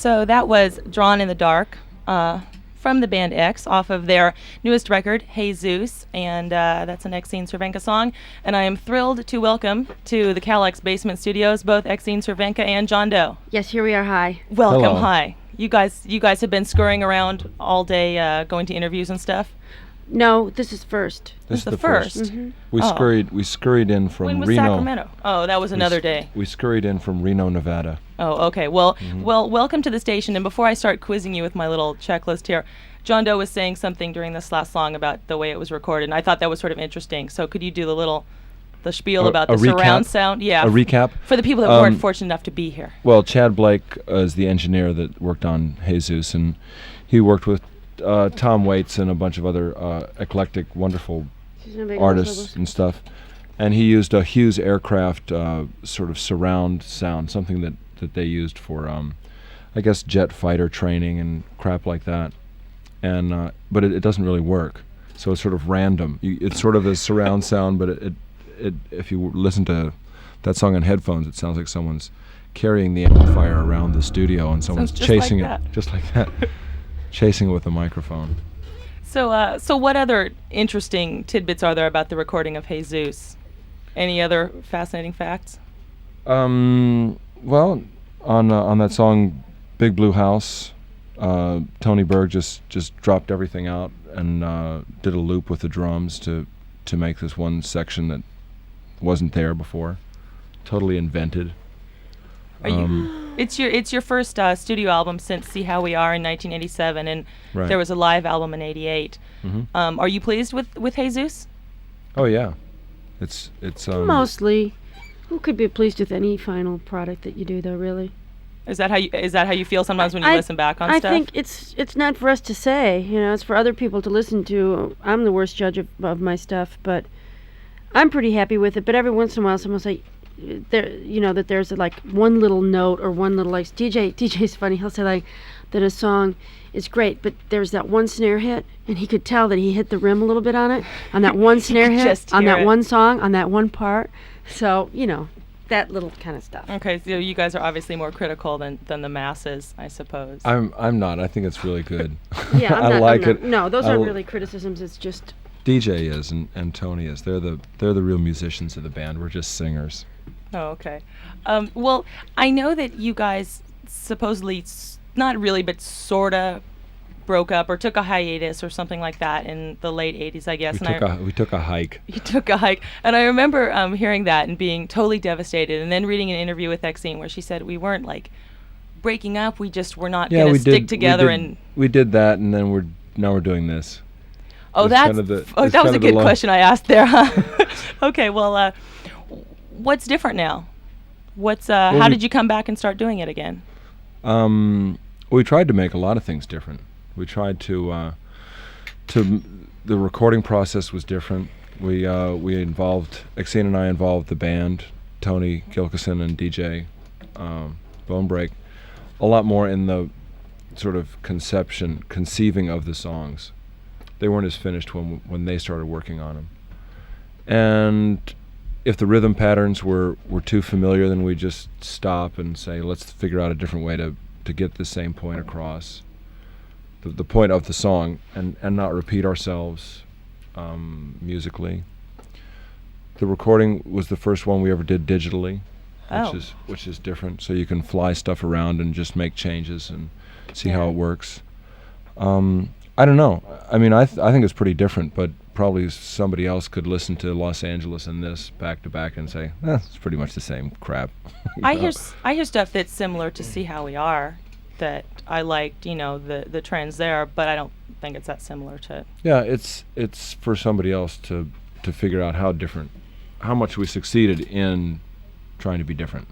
So that was Drawn in the Dark from the band X off of their newest record, Jesus, and that's an Exene Cervenka song. And I am thrilled to welcome to the KALX Basement Studios both Exene Cervenka and John Doe. Yes, here we are. Hi. Welcome. Hello. Hi. You guys have been scurrying around all day going to interviews and stuff? No, this is first. This is the first. Mm-hmm. We scurried in from When was Reno. Sacramento? Oh, that was another day. We scurried in from Reno, Nevada. Oh, okay. Well, welcome to the station. And before I start quizzing you with my little checklist here, John Doe was saying something during this last song about the way it was recorded, and I thought that was sort of interesting. So could you do the spiel about the surround sound? Yeah. A recap? For the people that weren't fortunate enough to be here. Well, Chad Blake is the engineer that worked on Jesus, and he worked with Tom Waits and a bunch of other eclectic, wonderful artists and stuff. And he used a Hughes aircraft sort of surround sound, something that they used for, I guess, jet fighter training and crap like that. And but it doesn't really work, so it's sort of random. It's sort of a surround sound, but it if you listen to that song on headphones, it sounds like someone's carrying the amplifier around the studio and someone's chasing it, just like that, chasing it with a microphone. So what other interesting tidbits are there about the recording of Jesus? Any other fascinating facts? Well, on that song, Big Blue House, Tony Berg just dropped everything out and did a loop with the drums to make this one section that wasn't there before. Totally invented. It's your first studio album since See How We Are in 1987, and Right. there was a live album in '88. Mm-hmm. Are you pleased with Jesus? Oh yeah, it's Mostly. Who could be pleased with any final product that you do, though? Really. Is that how you feel sometimes when you listen back on stuff? I think it's not for us to say. You know, it's for other people to listen to. I'm the worst judge of my stuff, but I'm pretty happy with it. But every once in a while, someone will say, that there's like one little note or one little like DJ's funny. He'll say like that a song is great, but there's that one snare hit, and he could tell that he hit the rim a little bit on it, on that one snare hit, on that one song, on that one part. So that little kind of stuff. Okay, so you guys are obviously more critical than the masses, I suppose. I'm not. I think it's really good. Yeah, I like it. No, those aren't really criticisms. It's just DJ is and Tony is. They're the real musicians of the band. We're just singers. Oh, okay. Well, I know that you guys supposedly, not really, but sorta broke up or took a hiatus or something like that in the late 80s, I guess. We took a hike. You took a hike. And I remember hearing that and being totally devastated, and then reading an interview with Exene where she said we weren't like breaking up, we just were not going to stick together. We did that, and then now we're doing this. Oh, that was a good question I asked there, huh? Okay, well, what's different now? How did you come back and start doing it again? We tried to make a lot of things different. We tried to the recording process was different. We involved, Exene and I involved the band, Tony Gilkison and DJ Bonebreak, a lot more in the sort of conceiving of the songs. They weren't as finished when they started working on them. And if the rhythm patterns were too familiar, then we just stop and say, let's figure out a different way to get the same point across, the point of the song, and not repeat ourselves musically. The recording was the first one we ever did digitally, which is different. So you can fly stuff around and just make changes and see how it works. I don't know. I mean, I think it's pretty different, but probably somebody else could listen to Los Angeles and this back to back and say, it's pretty much the same crap. I hear stuff that's similar to See How We Are that I liked, the trends there, but I don't think it's that similar to. Yeah, it's for somebody else to figure out how much we succeeded in trying to be different.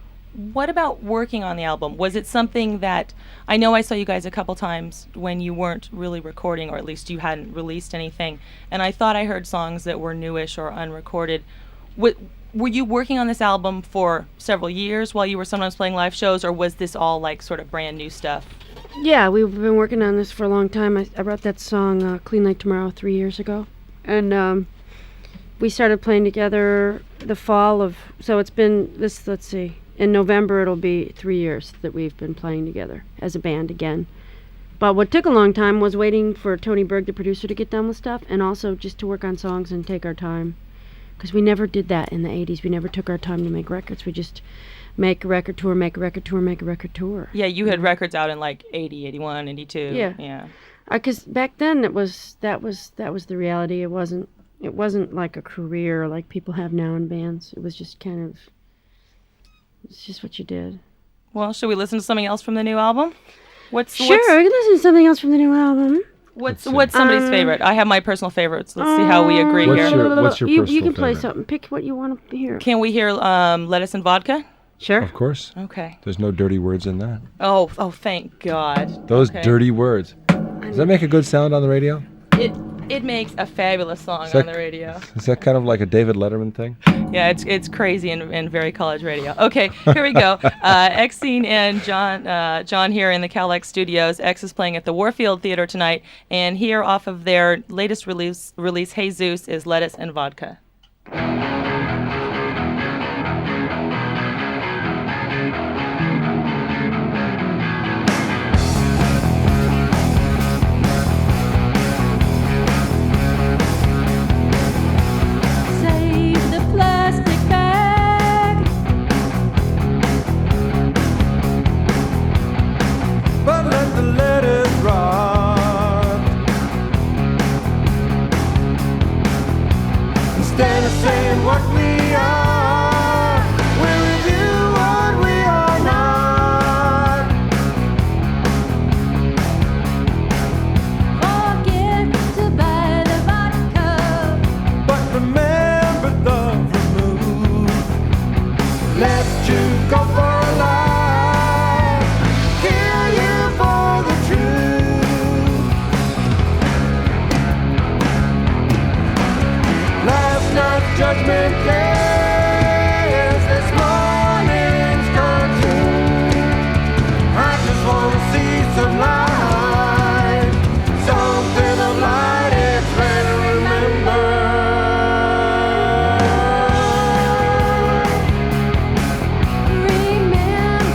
What about working on the album? Was it something that, I know I saw you guys a couple times when you weren't really recording, or at least you hadn't released anything, and I thought I heard songs that were newish or unrecorded. Were you working on this album for several years while you were sometimes playing live shows, or was this all like sort of brand new stuff? Yeah, we've been working on this for a long time. I wrote that song, Clean Like Tomorrow, 3 years ago. And we started playing together the fall of, so it's been, let's see, in November it'll be 3 years that we've been playing together as a band again. But what took a long time was waiting for Tony Berg, the producer, to get done with stuff, and also just to work on songs and take our time. Because we never did that in the 80s. We never took our time to make records. We just make a record tour, make a record tour, make a record tour. Yeah, you had records out in like 80, 81, 82. Yeah. Yeah. Because back then that was the reality. It wasn't like a career like people have now in bands. It was just it's just what you did. Well, should we listen to something else from the new album? Sure, we can listen to something else from the new album. What's somebody's favorite? I have my personal favorites. Let's see how we agree here. What's your personal You can play favorite? something. Pick what you want to hear. Can we hear Lettuce and Vodka? Sure. Of course. Okay. There's no dirty words in that. Oh, thank God. Those Okay. dirty words. Does that make a good sound on the radio? It makes a fabulous song Is that- on the radio. Is that kind of like a David Letterman thing? Yeah, it's crazy and very college radio. Okay, here we go. Exene and John here in the KALX studios. X is playing at the Warfield Theater tonight, and here off of their latest release Jesus, is Lettuce and Vodka. But let the lettuce rot. Instead of saying what we are, we'll review what we are not. Forget to buy the vodka. But remember the vermouth. Let you go for a life. Kill you for the truth. Last night's judgment day is this morning's cartoon. I just want to see some light, something of light it's ready to remember. Remember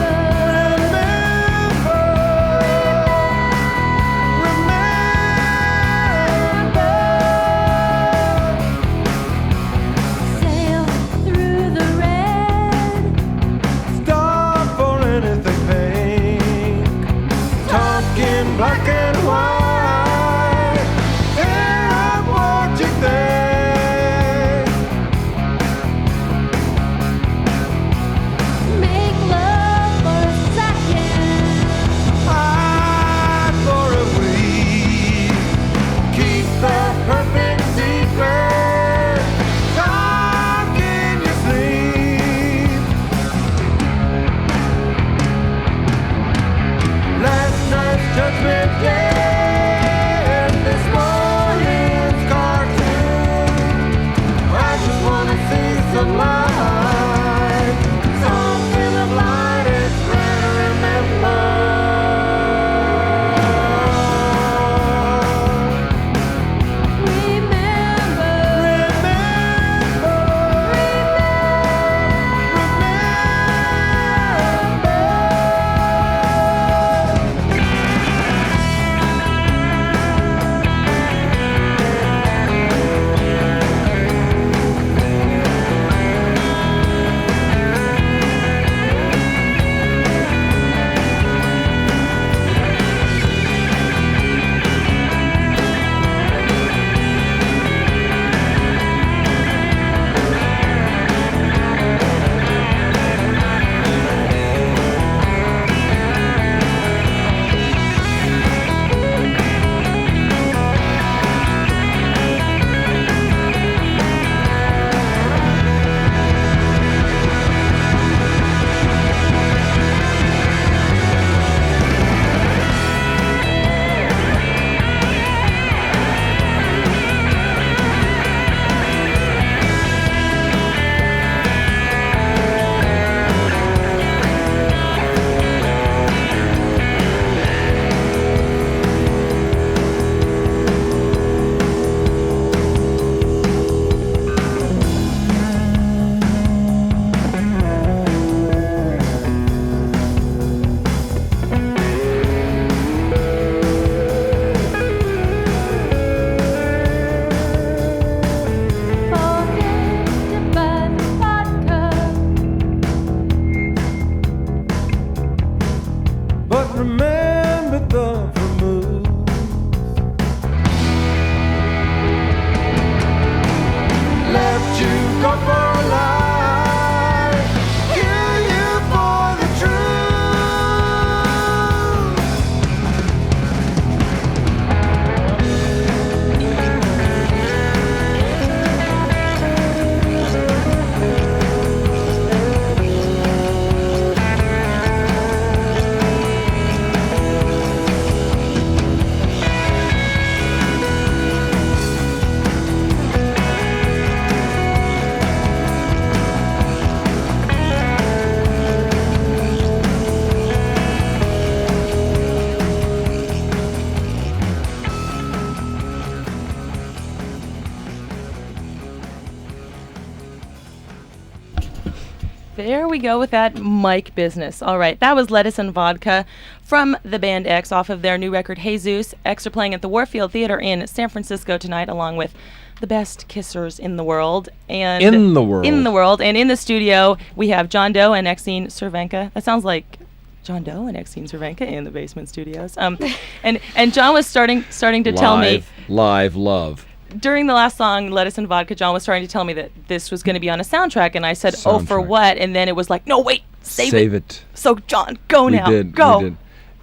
There we go with that mic business. All right, that was Lettuce and Vodka from the band X off of their new record, Jesus. X are playing at the Warfield Theater in San Francisco tonight, along with the best kissers in the world. And In the world. In the world. And in the studio, we have John Doe and Exene Cervenka. That sounds like John Doe and Exene Cervenka in the basement studios. And John was starting to tell me Live love. during the last song, Lettuce and Vodka, John was starting to tell me that this was going to be on a soundtrack, and I said, "Oh, for Soundtrack. what?" And then it was like, "No, wait, save it." So, John, go now. We Go. did.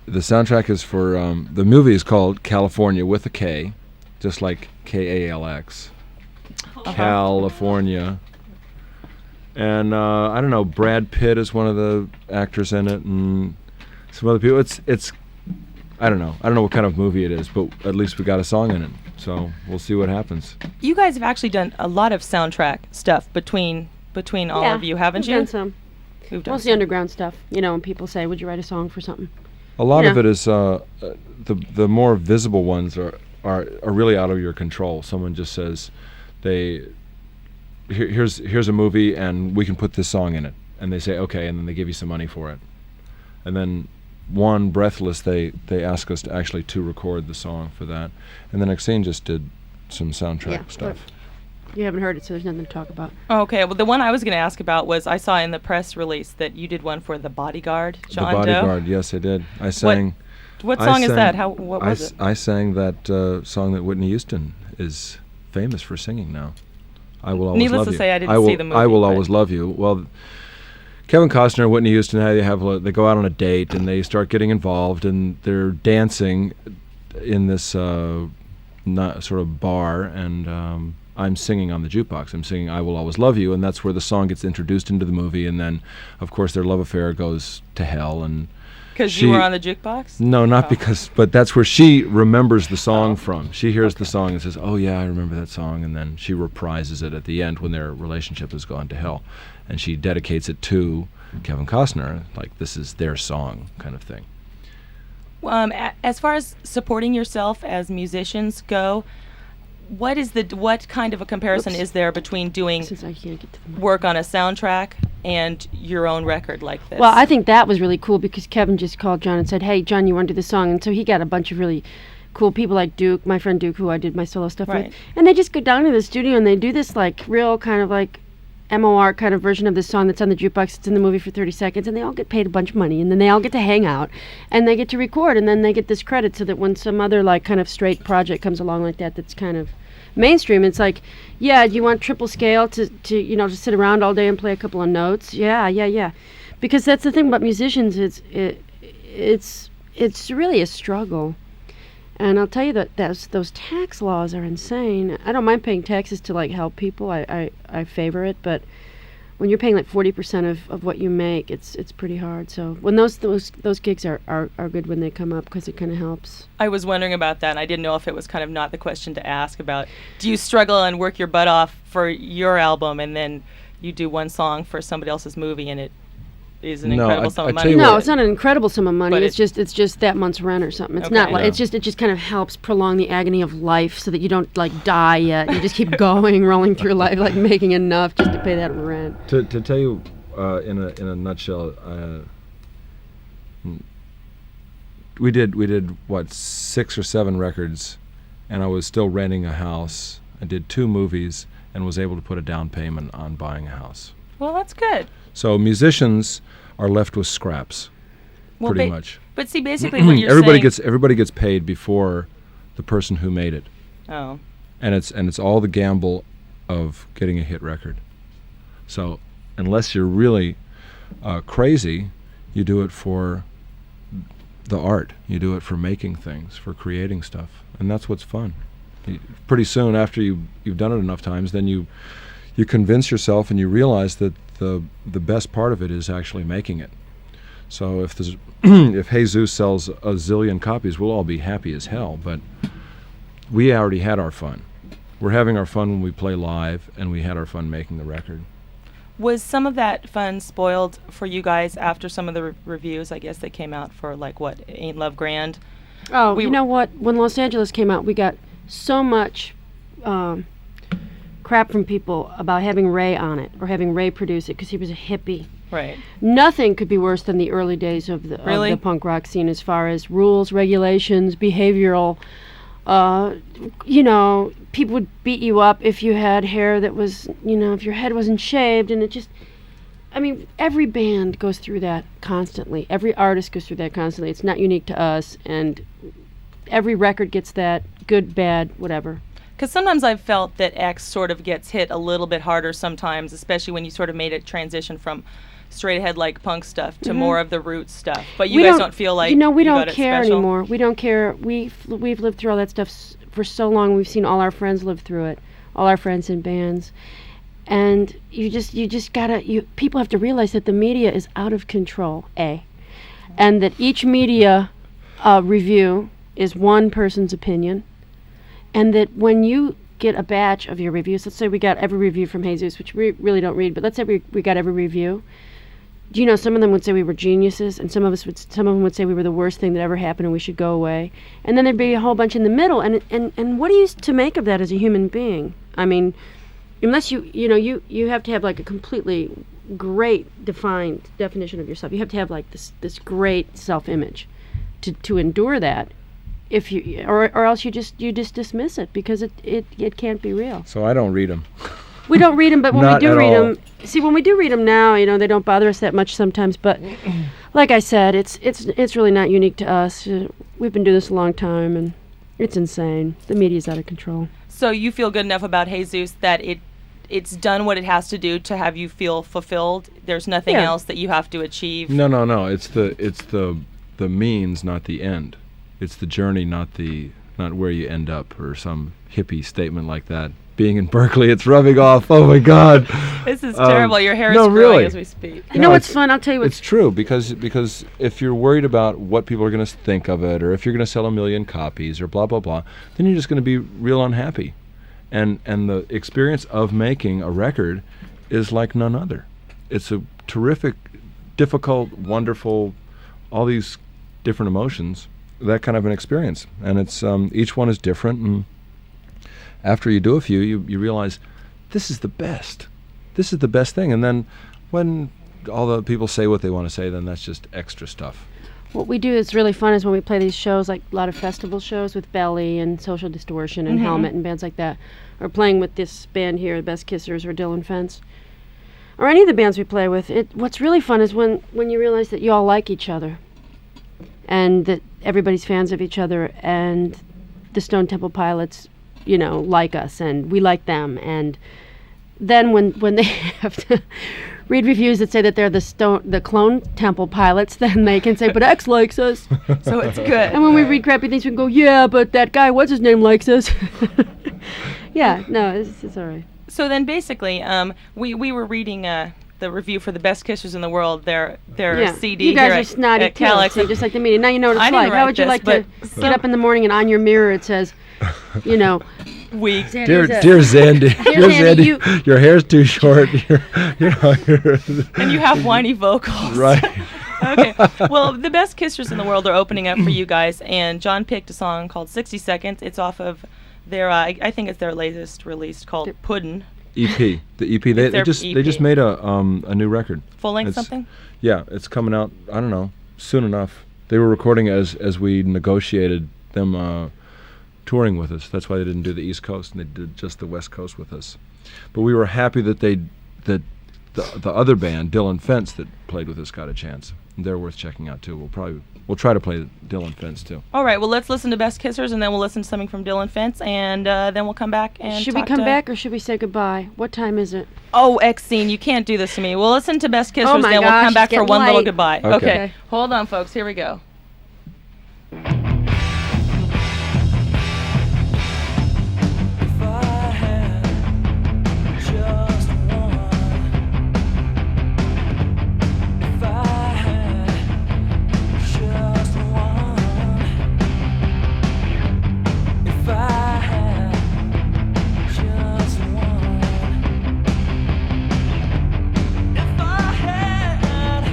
The soundtrack is for, the movie is called California with a K, just like KALX. California. And I don't know, Brad Pitt is one of the actors in it, and some other people. It's I don't know what kind of movie it is, but at least we got a song in it. So we'll see what happens. You guys have actually done a lot of soundtrack stuff between all of you, haven't we've you? done some. We've done Mostly underground stuff. You know, when people say, "Would you write a song for something?" A lot of Yeah. it is the more visible ones are really out of your control. Someone just says, here's a movie and we can put this song in it, and they say okay, and then they give you some money for it, and then Breathless, they ask us to actually to record the song for that, and then Exene just did some soundtrack stuff. You haven't heard it, so there's nothing to talk about. Okay, well, the one I was going to ask about was I saw in the press release that you did one for The Bodyguard, John The Doe. Bodyguard, yes, I did. I sang. What I song is sang- that? What was it? I sang that song that Whitney Houston is famous for singing now. I will always Needless love to you. say, I didn't will, see the movie, I will but- always love you. Well, Kevin Costner and Whitney Houston, they go out on a date and they start getting involved and they're dancing in this sort of bar, and I'm singing on the jukebox. I'm singing "I Will Always Love You," and that's where the song gets introduced into the movie. And then, of course, their love affair goes to hell. And Because you were on the jukebox? no, not Oh. because, but that's where she remembers the song from. She hears the song and says, "Oh yeah, I remember that song," and then she reprises it at the end when their relationship has gone to hell, and she dedicates it to Kevin Costner, like this is their song, kind of thing. As far as supporting yourself as musicians go, what kind of a comparison is there between doing Since I can't get to the work on a soundtrack and your own record like this? Well, I think that was really cool because Kevin just called John and said, "Hey, John, you want to do this song?" And so he got a bunch of really cool people like Duke, my friend Duke, who I did my solo stuff Right. with. And they just go down to the studio and they do this like real kind of like MOR kind of version of this song that's on the jukebox. It's in the movie for 30 seconds, and they all get paid a bunch of money, and then they all get to hang out, and they get to record, and then they get this credit so that when some other like kind of straight project comes along like that that's kind of mainstream, it's like, yeah, do you want triple scale to to sit around all day and play a couple of notes? Yeah. Because that's the thing about musicians, it's really a struggle. And I'll tell you that those tax laws are insane. I don't mind paying taxes to like help people. I favor it, but when you're paying like 40% of what you make, it's pretty hard. So when those gigs are good when they come up because it kind of helps. I was wondering about that, and I didn't know if it was kind of not the question to ask about. Do you struggle and work your butt off for your album, and then you do one song for somebody else's movie, and it is an No, incredible I sum of tell money? you No, what- it's not an incredible sum of money. But It's just that month's rent or something. It's Okay. not like Yeah. it just kind of helps prolong the agony of life so that you don't like die yet. You just keep going, rolling through life, like making enough just to pay that rent. To tell you in a nutshell, we did what 6 or 7 records, and I was still renting a house. I did 2 movies and was able to put a down payment on buying a house. Well, that's good. So musicians are left with scraps, Well, pretty much. But see, basically what you're everybody saying... everybody gets paid before the person who made it, Oh. and it's all the gamble of getting a hit record. So unless you're really crazy, you do it for the art. You do it for making things, for creating stuff, and that's what's fun. Pretty soon after you've done it enough times, then you convince yourself and you realize that the best part of it is actually making it. So if there's if Jesus sells a zillion copies, we'll all be happy as hell, but we already had our fun. We're having our fun when we play live, and we had our fun making the record. Was some of that fun spoiled for you guys after some of the reviews, I guess, that came out for, like, what, Ain't Love Grand? Oh, We you were- know what? When Los Angeles came out, we got so much crap from people about having Ray on it or having Ray produce it because he was a hippie. Right. Nothing could be worse than the early days of the Really? punk rock scene as far as rules, regulations, behavioral. People would beat you up if you had hair that was, if your head wasn't shaved, and it just. I mean, every band goes through that constantly. Every artist goes through that constantly. It's not unique to us, and every record gets that, good, bad, whatever. Because sometimes I've felt that X sort of gets hit a little bit harder sometimes, especially when you sort of made a transition from straight ahead like punk stuff to more of the roots stuff. But you guys don't feel like we you don't got it care special? anymore. We don't care. We've lived through all that stuff for so long. We've seen all our friends live through it, all our friends in bands. And you just gotta, people have to realize that the media is out of control, and that each media review is one person's opinion, and that when you get a batch of your reviews, let's say we got every review from Jesus, which we really don't read, but let's say we got every review. Do you know, some of them would say we were geniuses, and some of them would say we were the worst thing that ever happened and we should go away. And then there'd be a whole bunch in the middle, and what are you to make of that as a human being? I mean, unless you have to have like a completely great defined definition of yourself. You have to have like this great self-image to endure that. If you or else you just dismiss it because it can't be real. So I don't read them. We don't read them, but when we Not do at read all. them, see, when we do read them now, they don't bother us that much sometimes. But like I said, it's really not unique to us. We've been doing this a long time, and it's insane. The media's out of control. So you feel good enough about Jesus that it's done what it has to do to have you feel fulfilled. There's nothing Yeah. else that you have to achieve. No. It's the means, not the end. It's the journey, not where you end up, or some hippie statement like that. Being in Berkeley, it's rubbing off. Oh my God! This is terrible. Your hair is no, growing really. as we speak. You know what's fun? I'll tell you It's true because if you're worried about what people are going to think of it, or if you're going to sell 1 million copies, or blah blah blah, then you're just going to be real unhappy. And the experience of making a record is like none other. It's a terrific, difficult, wonderful, all these different emotions. That kind of an experience, and it's each one is different. And after you do a few, you realize this is the best. This is the best thing. And then when all the people say what they want to say, then that's just extra stuff. What we do that's really fun is when we play these shows, like a lot of festival shows with Belly and Social Distortion and Helmet and bands like that, or playing with this band here, the Best Kissers or Dylan Fence, or any of the bands we play with. What's really fun is when you realize that you all like each other, and that everybody's fans of each other, and the Stone Temple Pilots, like us, and we like them. And then when they have to read reviews that say that they're the Clone Temple Pilots, then they can say, but X likes us. So it's good. And when we read crappy things, we can go, yeah, but that guy, what's his name, likes us. Yeah, no, it's all right. So then basically, we were reading the review for the Best Kissers in the World, their CD You guys here are snotty at too, KALX. see, just like the media. Now you know what it's I didn't like. How write would you this, like to but get up in the morning and on your mirror it says, Weak. Dear Xandy, your hair's too short. And you have whiny vocals. Right. Okay. Well, the Best Kissers in the World are opening up for you guys, and John picked a song called 60 Seconds. It's off of their, I think it's their latest release called Puddin'. EP. The EP. They their just EP. made a new record. Full length It's- something? Yeah, it's coming out. I don't know, soon enough. They were recording as we negotiated them touring with us. That's why they didn't do the East Coast and they did just the West Coast with us. But we were happy that the other band, Dylan Fence, that played with us got a chance. They're worth checking out too. We'll try to play Dylan Fence too. All right. Well, let's listen to Best Kissers, and then we'll listen to something from Dylan Fence, and then we'll come back and Should we talk come to- back or should we say goodbye? What time is it? Oh, Exene, you can't do this to me. We'll listen to Best Kissers, Oh my then we'll gosh, come back it's for getting one little late. goodbye. Okay. Okay. Hold on, folks. Here we go. If I had just one, if I had just one, if I had just one, if I had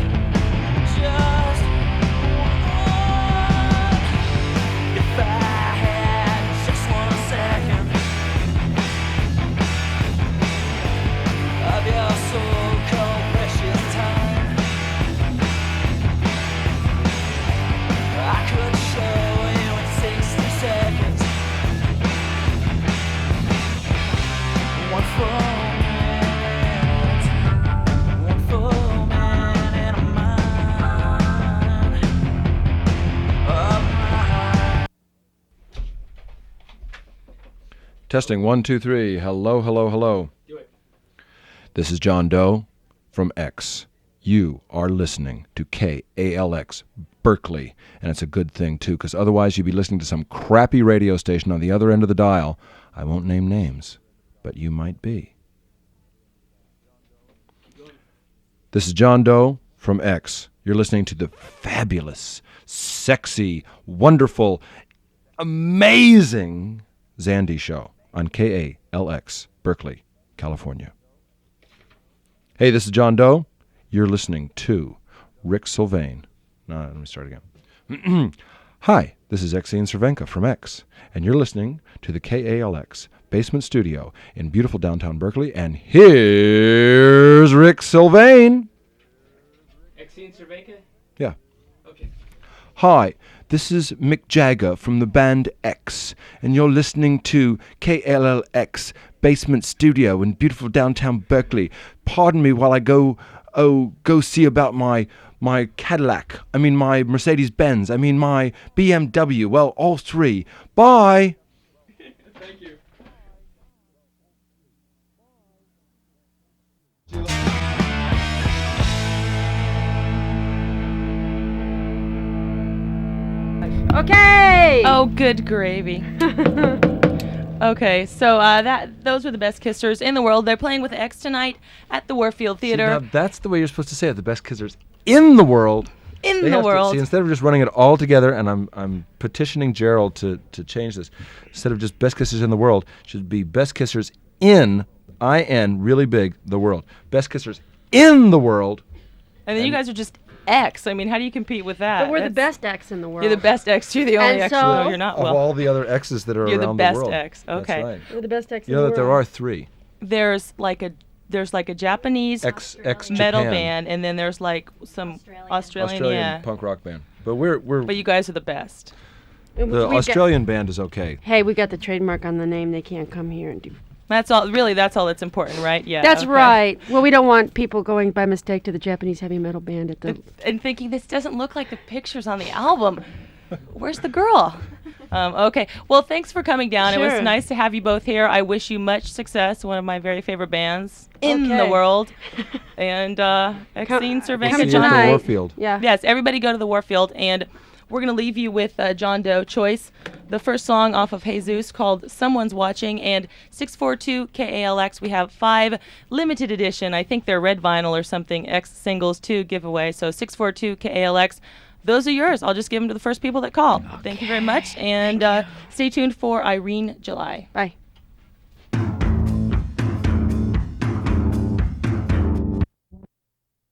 just one. Testing 1, 2, 3. Hello, hello, hello. Do it. This is John Doe from X. You are listening to KALX Berkeley, and it's a good thing too, because otherwise you'd be listening to some crappy radio station on the other end of the dial. I won't name names, but you might be. This is John Doe from X. You're listening to the fabulous, sexy, wonderful, amazing Xandy show on KALX Berkeley, California. Hey, this is John Doe. You're listening to Rick Sylvain. No, let me start again. Hi, this is Exene Cervenka from X, and you're listening to the KALX Basement Studio in beautiful downtown Berkeley, and here's Rick Sylvain. Exene Cervenka? Yeah. Okay. Hi, this is Mick Jagger from the band X, and you're listening to KLLX Basement Studio in beautiful downtown Berkeley. Pardon me while I go see about my Cadillac. I mean my Mercedes-Benz. I mean my BMW. Well, all three. Bye. Thank you. Okay. Oh, good gravy. Okay, so those were the best kissers in the world. They're playing with X tonight at the Warfield Theater. See, now that's the way you're supposed to say it. The best kissers in the world. in They the have to- world. see, instead of just running it all together, and I'm petitioning Gerald to change this. Instead of just best kissers in the world, it should be best kissers in IN really big the world. Best kissers in the world. And then you guys are just X. I mean, how do you compete with that? But we're the That's- best X in the world. You're the best X. You're the only And X. so- No, you're not. Of Well, all the other X's that are You're the around best the world. X. Okay. That's right. We're the best X You in know the that there world. are three there's like a Japanese X metal Japan, band, and then there's like some Australian, yeah. punk rock band. But we're But you guys are the best. the We've got- Australian band is okay. Hey, we got the trademark on the name. They can't come here and do. That's all. Really, that's all that's important, right? Yeah. That's okay. right. Well, we don't want people going by mistake to the Japanese heavy metal band at the. And thinking this doesn't look like the pictures on the album. Where's the girl? Okay. Well, thanks for coming down. It was Sure. nice to have you both here. I wish you much success. One of my very favorite bands in the Okay. world. And Exene Cervenka, come See you John. at the tonight. Warfield. Yeah. Yes, everybody go to the Warfield, and we're going to leave you with John Doe choice. The first song off of Jesus called Someone's Watching, and 642 KALX. We have 5 limited edition, I think they're red vinyl or something, X singles to give away. So 642 KALX. Those are yours. I'll just give them to the first people that call. Thank you very much, and stay tuned for Irene July. Bye.